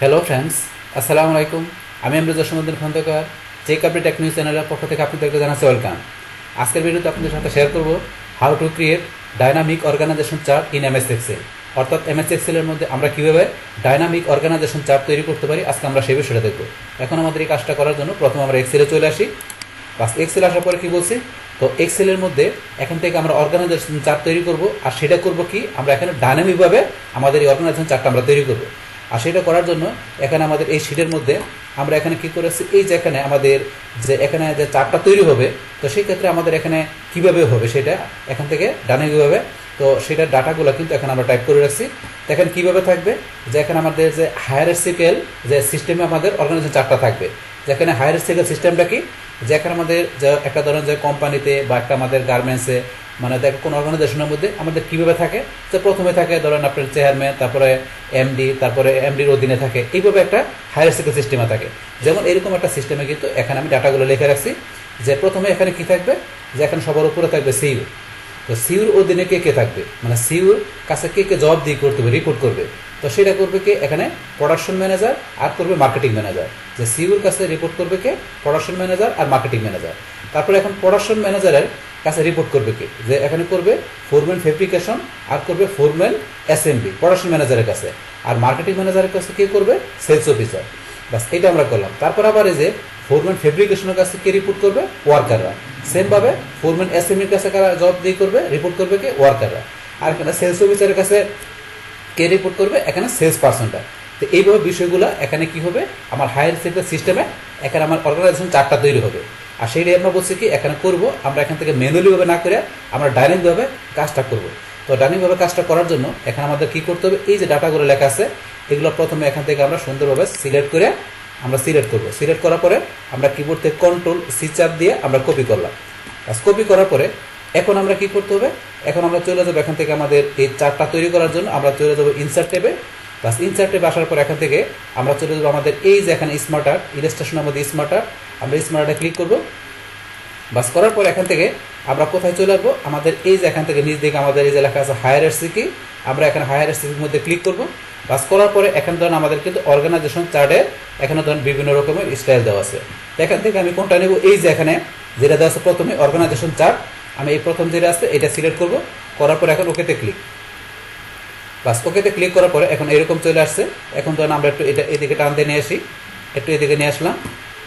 Hello friends, আসসালামু আলাইকুম। আমি Amruzzaman Khandakar, check update tech news চ্যানেলের পক্ষ থেকে আপনাদেরকে জানাচ্ছি ওয়েলকাম। আজকের ভিডিওতে আপনাদের সাথে শেয়ার করব how to create dynamic organization chart in MS Excel. অর্থাৎ এমএস এক্সেলের মধ্যে আমরা কীভাবে ডাইনামিক অর্গানাইজেশন চার্ট তৈরি করতে পারি, আজকে আমরা সেই বিষয়টা দেখব। এখন আমাদের এই কাজটা করার জন্য প্রথমে আমরা এক্সেলে চলে আসি। বাস এক্সেল আসার পরে কী বলছি, তো এক্সেলের মধ্যে এখান থেকে আমরা অর্গানাইজেশন চার্ট তৈরি করব। আর সেটা করব কি, আমরা এখানে ডাইনামিকভাবে আমাদের এই অর্গানাইজেশন চার্টটা আমরা তৈরি করব। আর সেটা করার জন্য এখানে আমাদের এই শিটের মধ্যে আমরা এখানে কি করেছি, এই যে এখানে আমাদের যে এখানে যে চার্টটা তৈরি হবে, তো সেই ক্ষেত্রে আমাদের এখানে কিভাবে হবে সেটা এখান থেকে ডাইনামিকভাবে, তো সেটার ডাটাগুলো কিন্তু এখানে আমরা টাইপ করে রাখছি। তো এখানে কীভাবে থাকবে, যে এখানে আমাদের যে হায়ারার্কিক্যাল যে সিস্টেমে আমাদের অর্গানাইজেশন চার্টটা থাকবে। যেখানে হায়ারার্কিক্যাল সিস্টেমটা কি, যে এখানে আমাদের যে একটা ধরুন যে কোম্পানিতে বা একটা আমাদের গার্মেন্টসে, মানে দেখ কোনো অর্গানাইজেশনের মধ্যে আমাদের কীভাবে থাকে, তো প্রথমে থাকে ধরেন আপনার চেয়ারম্যান, তারপরে এমডি, তারপরে এমডির অধীনে থাকে, এইভাবে একটা হায়ারার্কিক্যাল সিস্টেমে থাকে। যেমন এরকম একটা সিস্টেমে কিন্তু এখানে আমি ডাটাগুলো লিখে রাখছি। যে প্রথমে এখানে কি থাকবে, যে এখানে সবার উপরে থাকবে সিইউ। তো সিইউর অধীনে কে কে থাকবে, মানে সিইউর কাছে কে কে জবাব দিয়ে করতে হবে, রিপোর্ট করবে। তো সেটা করবে কে, এখানে প্রোডাকশন ম্যানেজার আর করবে মার্কেটিং ম্যানেজার। যে সিইউর কাছে রিপোর্ট করবে কে, প্রোডাকশন ম্যানেজার আর মার্কেটিং ম্যানেজার। তারপরে এখন প্রোডাকশন ম্যানেজারের কাছে রিপোর্ট করবে কে, যে এখানে করবে ফোরম্যান ফেব্রিকেশন আর করবে ফোরম্যান অ্যাসেম্বলি প্রোডাকশন ম্যানেজারের কাছে। আর মার্কেটিং ম্যানেজারের কাছে কে করবে, সেলস অফিসার। বাস এটা আমরা করলাম। তারপর আবার এই যে ফোরম্যান ফেব্রিকেশনের কাছে কে রিপোর্ট করবে, ওয়ার্কাররা। সেমভাবে ফোরম্যান অ্যাসেম্বলির কাছে কারা জব দিয়ে করবে, রিপোর্ট করবে কে, ওয়ার্কাররা। আর এখানে সেলস অফিসারের কাছে কে রিপোর্ট করবে, এখানে সেলস পার্সনটা। তো এইভাবে বিষয়গুলো এখানে কি হবে, আমার হায়ারার্কিক্যাল সিস্টেমে এখানে আমার অর্গানাইজেশন চার্টটা তৈরি হবে। আর সেইটাই আমরা বলছি কি, এখানে করবো আমরা এখান থেকে ম্যানুয়ালিভাবে না করে আমরা ডাইনামিকভাবে কাজটা করব। তো ডাইনামিকভাবে কাজটা করার জন্য এখানে আমাদের কি করতে হবে, এই যে ডাটাগুলো লেখা আছে এগুলো প্রথমে এখান থেকে আমরা সুন্দরভাবে সিলেক্ট করে আমরা সিলেক্ট করব। সিলেক্ট করার পরে আমরা কিবোর্ড থেকে কন্ট্রোল সি চাপ দিয়ে আমরা কপি করলাম। কপি করার পরে এখন আমরা কি করতে হবে, এখন আমরা চলে যাবো এখান থেকে আমাদের এই চার্টটা তৈরি করার জন্য আমরা চলে যাবো ইনসার্ট ট্যাবে। প্লাস ইনসার্ট ট্যাবে আসার পর এখান থেকে আমরা চলে যাবো আমাদের এই যে এখানে স্মার্ট আর্ট ইলাস্ট্রেশনের মধ্যে স্মার্ট আর্ট, আমরা স্মার্ট আর্টে ক্লিক করবো। বাস করার পর এখান থেকে আমরা কোথায় চলে আসবো, আমাদের এই যে এখান থেকে নিচ দিকে আমাদের এই যে লেখা আছে হায়ারার্কি, আমরা এখানে হায়ারার্কির মধ্যে ক্লিক করবো। বাস করার পরে এখানে ধরেন আমাদের কিন্তু অর্গানাইজেশন চার্টে এখানে ধরেন বিভিন্ন রকমের স্টাইল দেওয়া আছে। এখান থেকে আমি কোনটা নেব, এই যে এখানে যেটা দেওয়া আছে প্রথমে অর্গানাইজেশন চার্ট, আমি এই প্রথম যেটা আছে এটা সিলেক্ট করব। করার পর এখন ওকেতে ক্লিক। বাস ওকেতে ক্লিক করার পরে এখন এরকম চলে আসছে। এখন ধরেন আমরা একটু এটা এদিকে টান দিয়ে নিয়ে আসি, একটু এদিকে নিয়ে আসলাম।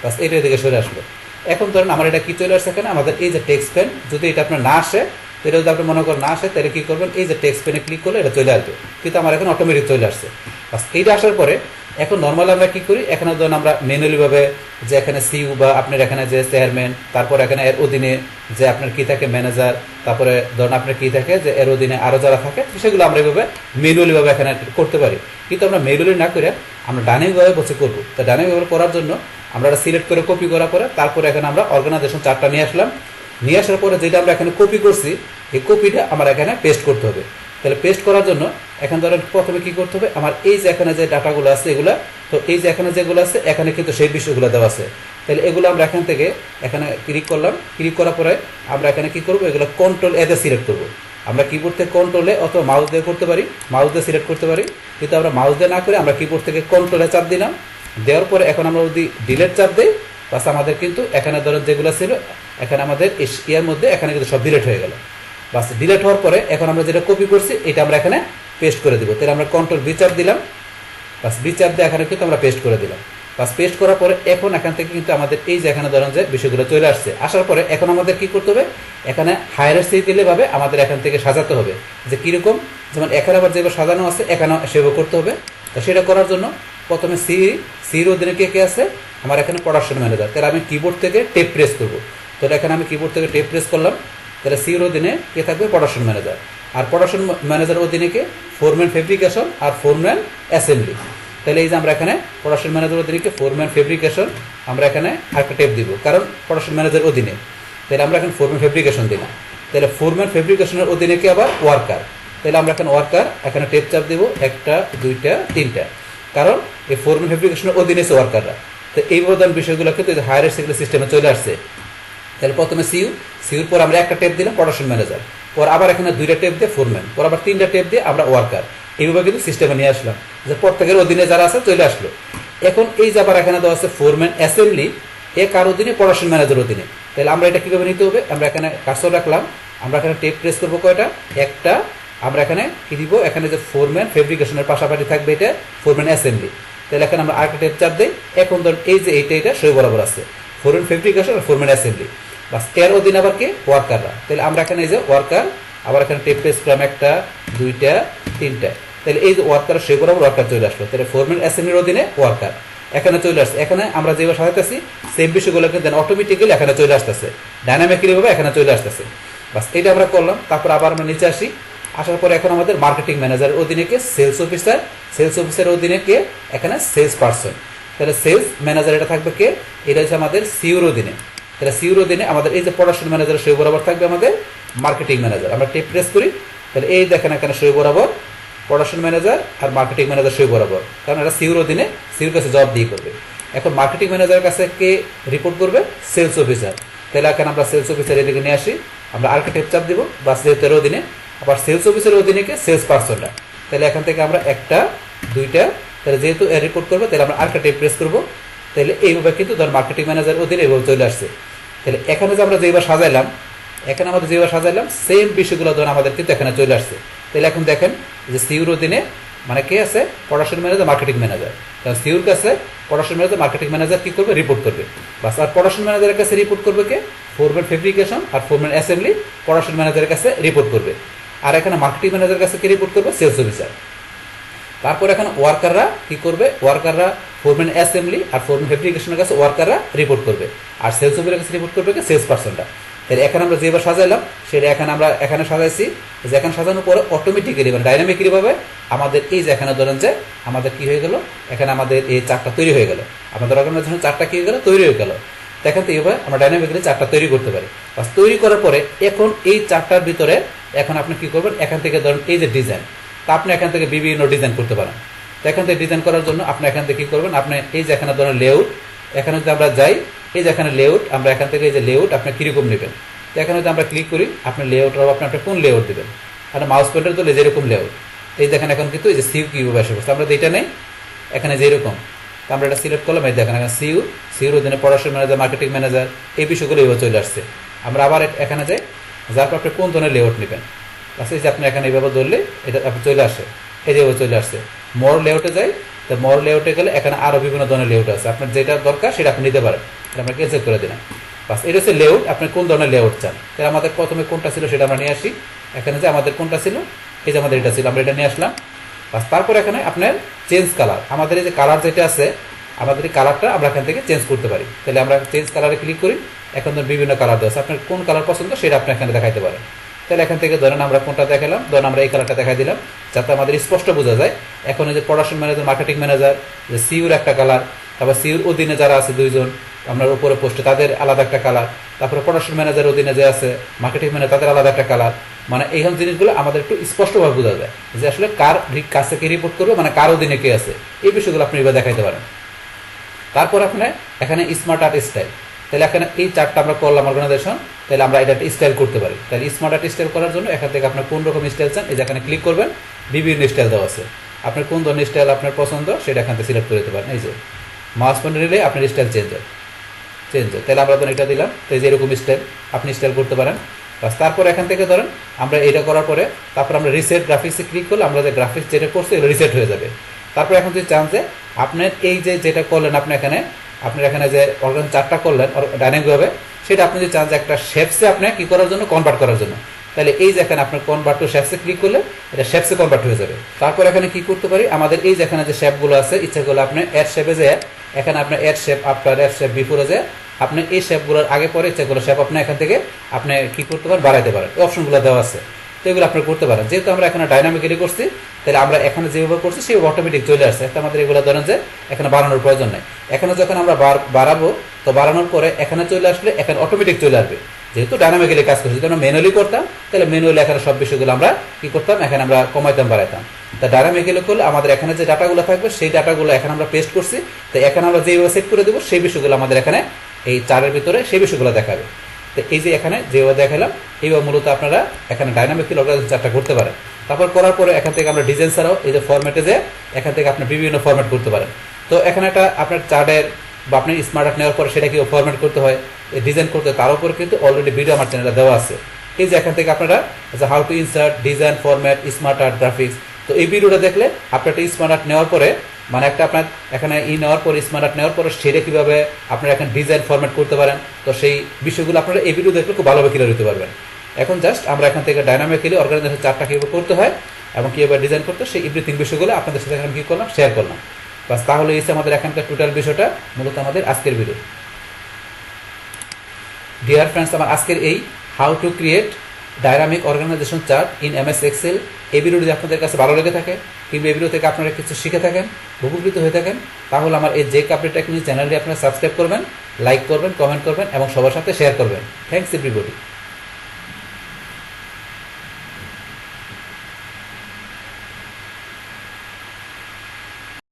বাস এটা এদিকে সরে আসলো। এখন ধরেন আমার এটা কি চলে আসছে, এখানে আমাদের এই যে টেক্সট পেন, যদি এটা আপনার না আসে, এটা যদি আপনি মনে করেন না আসে, তাহলে কি করবেন, এই যে টেক্সট পেনে ক্লিক করলে এটা চলে আসবে। কিন্তু আমার এখন অটোমেটিক চলে আসছে। বাস এইটা আসার পরে এখন নর্মালি আমরা কি করি, এখানে ধরেন আমরা ম্যানুয়ালিভাবে যে এখানে সিইউ বা আপনার এখানে যে চেয়ারম্যান, তারপর এখানে এর অধীনে যে আপনার কি থাকে ম্যানেজার, তারপরে ধরেন আপনার কি থাকে যে এর অধীনে আরও যারা থাকে, সেগুলো আমরা এইভাবে ম্যানুয়ালিভাবে এখানে করতে পারি। কিন্তু আমরা ম্যানুয়ালি না করে আমরা ডাইনামিকভাবে বসে করবো। তো ডাইনামিকভাবে করার জন্য আমরা এটা সিলেক্ট করে কপি করার পরে তারপরে এখানে আমরা অর্গানাইজেশন চার্টটা নিয়ে আসলাম। নিয়ে আসার পরে যেটা আমরা এখানে কপি করছি, এই কপিটা আমার এখানে পেস্ট করতে হবে। তাহলে পেস্ট করার জন্য এখন ধরেন প্রথমে কি করতে হবে, আমার এই যে এখানে যে ডাটাগুলো আছে এগুলা, তো এই যে এখানে যেগুলো আছে এখানে কিন্তু সেই বিষয়গুলো দেওয়া আছে। তাহলে এগুলো আমরা এখান থেকে এখানে ক্লিক করলাম। ক্লিক করার পরে আমরা এখানে কি করবো, এগুলো কন্ট্রোল এতে সিলেক্ট করবো। আমরা কিবোর্ড থেকে কন্ট্রোলে অথবা মাউস দিয়ে করতে পারি, মাউস দিয়ে সিলেক্ট করতে পারি। কিন্তু আমরা মাউস দিয়ে না করে আমরা কিবোর্ড থেকে কন্ট্রোলে চাপ দিলাম। দেওয়ার পরে এখন আমরা যদি ডিলেট চাপ দিই, বাস আমাদের কিন্তু এখানে ধরেন যেগুলো ছিল এখানে আমাদের ইয়ার মধ্যে এখানে কিন্তু সব ডিলেট হয়ে গেল। বাস ডিলেট হওয়ার পরে এখন আমরা যেটা কপি করছি এটা আমরা এখানে পেস্ট করে দিব। তাহলে আমরা কন্ট্রোল বি চাপ দিলাম। বাস বি চাপ দিয়ে এখানে কিন্তু আমরা পেস্ট করে দিলাম। বাস পেস্ট করার পরে এখন এখান থেকে কিন্তু আমাদের এই যে এখানে ধরেন যে বিষয়গুলো চলে আসছে। আসার পরে এখন আমাদের কি করতে হবে, এখানে হায়ারার্কিক্যালিভাবে আমাদের এখান থেকে সাজাতে হবে, যে কীরকম, যেমন এখানে আবার যেভাবে সাজানো আছে এখানেও সেভাবে করতে হবে। তো সেটা করার জন্য প্রথমে সির অধীনে কে কে আছে, আমার এখানে প্রোডাকশন ম্যানেজার। তাহলে আমি কিবোর্ড থেকে টেপ প্রেস করবো। তাহলে এখানে আমি কিবোর্ড থেকে টেপ প্রেস করলাম। তাহলে সির অধীনে কে থাকবে, প্রোডাকশন ম্যানেজার। আর প্রোডাকশন ম্যানেজার অধীনে কে, ফোরম্যান ফেব্রিকেশন আর ফোরম্যান অ্যাসেম্বলি। তাহলে এই যে আমরা এখানে প্রোডাকশন ম্যানেজার অধীনে কে ফোরম্যান ফেব্রিকেশন, আমরা এখানে আরেকটা টেপ দিব কারণ প্রোডাকশন ম্যানেজার অধীনে। তাহলে আমরা এখানে ফোরম্যান ফেব্রিকেশন দিলাম। তাহলে ফোরম্যান ফেব্রিকেশনের অধীনে কে আবার ওয়ার্কার। তাহলে আমরা এখানে ওয়ার্কার এখানে টেপ চাপ দিব, একটা দুইটা তিনটা, কারণ এই ফোরম্যান ফেব্রিকেশনের অধীনে আছে ওয়ার্কাররা। তো এই প্রধান বিষয়গুলো কিন্তু হায়ারার্কিক্যাল সিস্টেমে চলে আসছে। তাহলে প্রথমে সিইউর পর আমরা একটা টেপ দিলাম প্রোডাকশন ম্যানেজার, পর আবার এখানে দুইটা টেপ দিয়ে ফোরম্যান, পর আবার তিনটা টেপ দিয়ে আমরা ওয়ার্কার। এইভাবে কিন্তু সিস্টেমে নিয়ে আসলাম যে প্রত্যেকের অধীনে যারা আছে চলে আসলো। এখন এই যে আবার এখানে দেওয়া আছে ফোরম্যান অ্যাসেম্বলি, এ কার অধীনে? প্রোডাকশন ম্যানেজার অধীনে। তাহলে আমরা এটা কিভাবে নিতে হবে? আমরা এখানে কার্সর রাখলাম, আমরা এখানে টেপ প্রেস করবো কয়টা? একটা। আমরা এখানে কি দিব? এখানে যে ফোরম্যান ফেব্রিকেশনের পাশাপাশি থাকবে এটা ফোরম্যান অ্যাসেম্বলি। তাহলে এখানে আমরা আরেকটা টেপ চাপ দিই। এখন ধরুন এই যে এটা সই বরাবর আছে ফোরম্যান ফেব্রিকেশন আর ফোরম্যান অ্যাসেম্বলি, বাস এর অধীনে আবার কে? ওয়ার্কাররা। তাহলে আমরা এখানে এই যে ওয়ার্কার, আবার এখানে টেপ প্রেস করলাম একটা, দুইটা, তিনটা। তাহলে এই যে ওয়ার্কার সই বরাবর ওয়ার্কার চলে আসলো। তাহলে ফোরম্যান অ্যাসেম্বলির অধীনে ওয়ার্কার এখানে চলে আসছে। এখানে আমরা যেভাবে সাজাইতেছি সেম বিষয়গুলো কিন্তু অটোমেটিক্যালি এখানে চলে আসতেছে, ডাইনামিক্যালি ভাবে এখানে চলে আসতেছে। বাস এটা আমরা করলাম। তারপর আবার আমরা নিচে আসি, আসার পরে এখন আমাদের মার্কেটিং ম্যানেজারের অধীনে কে? Sales officer. সেলস অফিসারের অধীনে কে? এখানে সেলস পার্সন। তাহলে সেলস ম্যানেজার এটা থাকবে কে? এটা হচ্ছে আমাদের সিউর অধীনে। তাহলে সিউর অধীনে আমাদের এই যে প্রোডাকশন ম্যানেজার সই বরাবর থাকবে আমাদের মার্কেটিং ম্যানেজার। আমরা টেপ প্রেস করি, তাহলে এই দেখেন এখানে সই বরাবর প্রোডাকশন ম্যানেজার আর মার্কেটিং ম্যানেজার সই বরাবর, কারণ এটা সিউর অধীনে, সিউর কাছে জব দিয়ে করবে। এখন মার্কেটিং ম্যানেজারের কাছে কে রিপোর্ট করবে? Sales officer. তাহলে এখানে আমরা সেলস অফিসার এদিকে নিয়ে আসি, আমরা আরেকটা টেপ চাপ দিব, বা সেলসের অধীনে আবার সেলস অফিসারের অধীনে কে? সেলস পার্সনটা। তাহলে এখান থেকে আমরা একটা, দুইটা, তাহলে যেহেতু রিপোর্ট করবে তাহলে আমরা আরেকটা টেপ প্রেস করবো। তাহলে এইভাবে কিন্তু ধর মার্কেটিং ম্যানেজার অধীনে এইভাবে চলে আসছে। তাহলে এখানে যে আমরা যেভাবে সাজাইলাম, এখানে আমাদের যেভাবে সাজাইলাম সেম বিষয়গুলো ধর আমাদের কিন্তু এখানে চলে আসছে। তাহলে এখন দেখেন যে সিউর অধীনে মানে কে আছে? Production manager, marketing manager. কারণ সিউর কাছে প্রোডাকশন ম্যানেজার, মার্কেটিং ম্যানেজার কি করবে? রিপোর্ট করবে। বাস আর প্রোডাকশন ম্যানেজারের কাছে রিপোর্ট করবে কে? ফোরম্যান ফেব্রিকেশন আর ফোরম্যান অ্যাসেম্বলি প্রোডাকশন ম্যানেজারের কাছে রিপোর্ট করবে। আর এখানে মার্কেটিং ম্যানেজারের কাছে কি রিপোর্ট করবে? Sales officer. তারপর এখানে ওয়ার্কাররা কি করবে? ওয়ার্কাররা ফোরম্যান অ্যাসেম্বলি আর ফোরম্যান ফেব্রিকেশনের কাছে ওয়ার্কাররা রিপোর্ট করবে। আর সেলস অফিসারের কাছে রিপোর্ট করবে কে? সেলস পার্সনটা। তাহলে এখানে আমরা যেভাবে সাজাইলাম সেটা এখানে আমরা এখানে সাজাইছি, যে এখানে সাজানোর পরে অটোমেটিক্যালি মানে ডাইনামিক্যালি ভাবে আমাদের এই যে এখানে ধরেন যে আমাদের কি হয়ে গেল? এখানে আমাদের এই চারটা তৈরি হয়ে গেল, আমাদের অর্গানাইজেশন চারটা কি হয়ে গেল? তৈরি হয়ে গেল। দেখেন তো এইভাবে আমরা ডাইনামিক্যালি চারটা তৈরি করতে পারি। বাস তৈরি করার পরে এখন এই চারটার ভিতরে এখন আপনি কি করবেন? এখান থেকে ধরেন এই যে ডিজাইন, তা আপনি এখান থেকে বিভিন্ন ডিজাইন করতে পারেন। তো এখান থেকে ডিজাইন করার জন্য আপনি এখান থেকে কি করবেন? আপনি এই যে এখানে ধরেন লেআউট, এখানে যদি আমরা যাই, এই যে এখানে লেআউট, আমরা এখান থেকে এই যে লেআউট আপনি কিরকম নেবেন, তো এখানে যদি আমরা ক্লিক করি আপনি লেআউটের আপনি কোন লেআউট দেবেন, মানে মাউস পয়েন্টার দিলে যেরকম লেআউট, এই দেখেন এখন কিন্তু এই যে সিউ কিভাবে আসে বসে, আমরা এইটা নেই এখানে যেরকম, তো আমরা এটা সিলেক্ট করলাম, এই দেখেন এখানে সিউর অধীনে প্রোডাকশন ম্যানেজার, মার্কেটিং ম্যানেজার, এই বিষয়গুলো এইভাবে চলে আসছে। আমরা আবার এখানে যাই, যার পর আপনি কোন ধরনের লেআউট নেবেন, আচ্ছা এই যে আপনি এখানে এইভাবে ধরলে এটা আপনি চলে আসে, এই যে চলে আসছে। মোর লেআউটে যাই, তো মোর লেআউটে গেলে এখানে আরও বিভিন্ন ধরনের লেআউট আছে, আপনার যেটা দরকার সেটা আপনি নিতে পারেন। এটা আমরা ক্যান্সেল করে দিলাম। বাস এটা হচ্ছে লেআউট, আপনি কোন ধরনের লেআউট চান। তাহলে আমাদের প্রথমে কোনটা ছিল সেটা আমরা নিয়ে আসি, এখানে যে আমাদের কোনটা ছিল, এই যে আমাদের এটা ছিল, আমরা এটা নিয়ে আসলাম। বাস তারপর এখানে আপনার চেঞ্জ কালার, আমাদের এই যে কালার যেটা আছে, আমাদের এই কালারটা আমরা এখান থেকে চেঞ্জ করতে পারি। তাহলে আমরা চেঞ্জ কালারে ক্লিক করি, এখন ধরুন বিভিন্ন কালার দেওয়া আছে, আপনার কোন কালার পছন্দ সেটা আপনি এখানে দেখাইতে পারেন। তাহলে এখান থেকে ধরেন আমরা কোনটা দেখালাম, ধরেন আমরা এই কালারটা দেখাই দিলাম যাতে আমাদের স্পষ্ট বোঝা যায়। এখন এই যে প্রোডাকশন ম্যানেজার, মার্কেটিং ম্যানেজার, যে সিউর একটা কালার, তারপর সিউর অধীনে যারা আছে দুইজন আপনার উপরে পোস্টে তাদের আলাদা একটা কালার, তারপরে প্রোডাকশন ম্যানেজার অধীনে যে আছে মার্কেটিং ম্যানেজার তাদের আলাদা একটা কালার, মানে এইসব জিনিসগুলো আমাদের একটু স্পষ্টভাবে বোঝা যায় যে আসলে কার কাছে কে রিপোর্ট করবে, মানে কার অধীনে কে আছে, এই বিষয়গুলো আপনি এবার দেখাইতে পারেন। তারপর আপনার এখানে স্মার্ট আর্ট স্টাইল, তাহলে এখানে এই চারটা আমরা করলাম অর্গানাইজেশন, তাহলে আমরা এটা স্টাইল করতে পারি। তাহলে স্মার্ট আর্ট স্টাইল করার জন্য এখান থেকে আপনার কোন রকম স্টাইল চান, এই যে এখানে ক্লিক করবেন, বিভিন্ন স্টাইল দেওয়া আছে, আপনার কোন ধরনের স্টাইল আপনার পছন্দ সেটা এখান থেকে সিলেক্ট করে দিতে পারেন। এই যে মাউস পয়েন্টার নিলে আপনার স্টাইল চেঞ্জ হয়। তাহলে আমরা ধরেন এটা দিলাম, তো এই যে এরকম স্টাইল আপনি স্টাইল করতে পারেন। বাস তারপর এখান থেকে ধরেন আমরা এটা করার পরে তারপর আমরা রিসেট গ্রাফিক্সে ক্লিক করলে আমরা যে গ্রাফিক্স যেটা করছি এগুলো রিসেট হয়ে যাবে। তারপর এখন যদি চান যে আপনার এই যে যেটা করলেন আপনার এখানে যে অর্গান চারটা করলেন ডাইনামিকভাবে, সেটা আপনি যদি চান যে একটা শেপসে আপনি কি করার জন্য, কনভার্ট করার জন্য, তাহলে এই যে এখানে আপনার কনভার্ট টু শেপসে ক্লিক করলে এটা শেপসে কনভার্ট হয়ে যাবে। তারপর এখানে কি করতে পারি, আমাদের এই যে এখানে যে শেপগুলো আছে, ইচ্ছাগুলো আপনি অ্যাড শেপে যে এখানে আপনার add shape after, add shape বিফোরে যে আপনি এই শেপগুলোর আগে পরে ইচ্ছাগুলো শেপ আপনি এখান থেকে আপনি কি করতে পারেন, বাড়াইতে পারেন, এই অপশনগুলো দেওয়া আছে, তো এগুলো আপনি করতে পারেন। যেহেতু আমরা এখানে ডাইনামিক্যালি করছি, তাহলে আমরা এখানে যেভাবে করছি সেভাবে অটোমেটিক চলে আসছে, একটা আমাদের এগুলো ধরেন যে এখানে বাড়ানোর প্রয়োজন নেই। এখানে যখন আমরা বাড়াবো, তো বাড়ানোর পরে এখানে চলে আসলে এখানে অটোমেটিক চলে আসবে, যেহেতু ডাইনামিক্যালি কাজ করছি। যদি আমরা ম্যানুয়ালি করতাম তাহলে ম্যানুয়ালি এখানে সব বিষয়গুলো আমরা কি করতাম, এখানে আমরা কমাইতাম, বাড়াইতাম। তা ডাইনামিক্যালি করলে আমাদের এখানে যে ডাটাগুলো থাকবে সেই ডাটাগুলো এখানে আমরা পেস্ট করছি, তো এখানে আমরা যেভাবে সেট করে দেবো সেই বিষয়গুলো আমাদের এখানে এই চারের ভিতরে সেই বিষয়গুলো দেখাবে। তো এই যে এখানে যেভাবে দেখালাম এইভাবে মূলত আপনারা এখানে ডাইনামিক্যালি অর্গানাইজেশন চারটা করতে পারেন। তারপর করার পরে এখান থেকে আমরা ডিজাইন ছাড়াও এই যে ফরম্যাটে যে এখান থেকে আপনি বিভিন্ন ফরম্যাট করতে পারেন। তো এখানে একটা আপনার চার্টের বা আপনি স্মার্ট আর্ট নেওয়ার পরে সেটা কি ফরম্যাট করতে হয়, ডিজাইন করতে হয়, তার উপর কিন্তু অলরেডি ভিডিও আমার চ্যানেলে দেওয়া আছে। এই যে এখান থেকে আপনারা how to insert design format smart art graphics, তো এই ভিডিওটা দেখলে আপনি একটা স্মার্ট আর্ট নেওয়ার পরে মানে একটা আপনার এখানে নেওয়ার পরে স্মার্ট আর্ট নেওয়ার পরে সেটা কীভাবে আপনারা এখানে ডিজাইন ফরম্যাট করতে পারেন, তো সেই বিষয়গুলো আপনারা এই ভিডিও দেখলে খুব ভালোভাবে ক্লিয়ার হতে পারবেন। এখন জাস্ট আমরা এখান থেকে ডাইনামিক্যালি অর্গানাইজেশন চার্টটা কীভাবে করতে হয় এবং কীভাবে ডিজাইন করতে হয় সেই এভরিথিং বিষয়গুলো আপনাদের সাথে এখন কী করলাম, শেয়ার করলাম। বাস তাহলে এসে আমাদের এখানকার টোটাল বিষয়টা মূলত আমাদের আজকের ভিডিও। ডিয়ার ফ্রেন্ডস, আমার আজকের এই how to create dynamic organization chart in MS Excel এই ভিডিও যদি আপনাদের কাছে ভালো লেগে থাকে কিংবা এই ভিডিও থেকে আপনারা কিছু শিখে থাকেন, উপকৃত হয়ে থাকেন, তাহলে আমার এই যে কাপড়ি টেকনিক চ্যানেলটি আপনারা সাবস্ক্রাইব করবেন, লাইক করবেন, কমেন্ট করবেন এবং সবার সাথে শেয়ার করবেন। Thanks everybody.